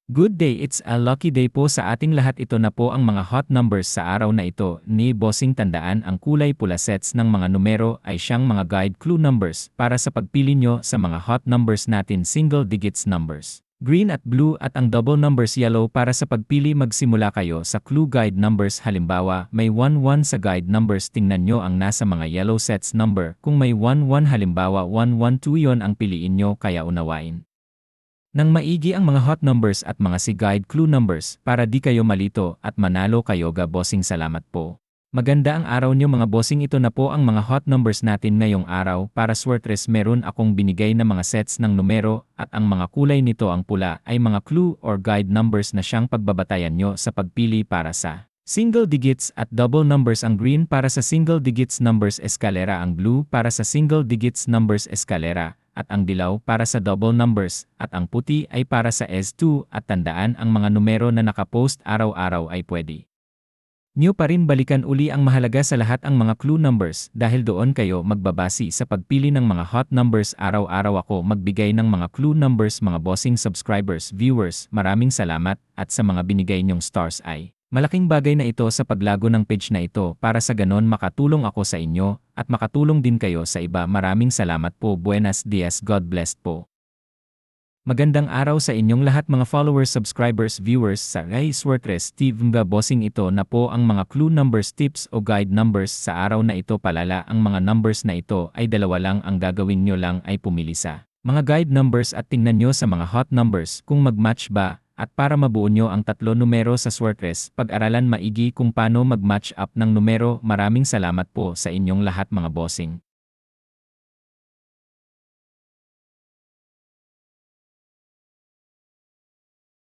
Good day, it's a lucky day po sa ating lahat. Ito na po ang mga hot numbers sa araw na ito ni Bossing. Tandaan ang kulay pula sets ng mga numero ay siyang mga guide clue numbers para sa pagpili nyo sa mga hot numbers natin, single digits numbers. Green at blue at ang double numbers yellow para sa pagpili. Magsimula kayo sa clue guide numbers. Halimbawa, may 1-1 sa guide numbers. Tingnan nyo ang nasa mga yellow sets number. Kung may 1-1 halimbawa 1-1-2 yon ang piliin nyo, kaya unawain nang maigi ang mga hot numbers at mga si guide clue numbers para di kayo malito at manalo kayo. Bossing, salamat po. Maganda ang araw nyo mga bossing. Ito na po ang mga hot numbers natin ngayong araw. Para Swertres, meron akong binigay na mga sets ng numero at ang mga kulay nito, ang pula ay mga clue or guide numbers na siyang pagbabatayan nyo sa pagpili para sa single digits at double numbers. Ang green para sa single digits numbers, eskalera. Ang blue para sa single digits numbers, eskalera. At ang dilaw para sa double numbers, at ang puti ay para sa S2. At tandaan, ang mga numero na nakapost araw-araw ay pwede nyo pa rin balikan uli. Ang mahalaga sa lahat ang mga clue numbers dahil doon kayo magbabasi sa pagpili ng mga hot numbers. Araw-araw ako magbigay ng mga clue numbers mga bossing. Subscribers, viewers, maraming salamat at sa mga binigay nyong stars ay malaking bagay na ito sa paglago ng page na ito para sa ganon makatulong ako sa inyo at makatulong din kayo sa iba. Maraming salamat po. Buenos dias, God bless po. Magandang araw sa inyong lahat mga followers, subscribers, viewers sa Ray Swertres TV. Bossing, ito na po ang mga clue numbers, tips o guide numbers sa araw na ito. Palala, ang mga numbers na ito ay dalawa lang. Ang gagawin nyo lang ay pumili sa mga guide numbers at tingnan nyo sa mga hot numbers kung mag-match ba. At para mabuo nyo ang tatlo numero sa Swertres, pag-aralan maigi kung paano mag-match up ng numero. Maraming salamat po sa inyong lahat mga bossing.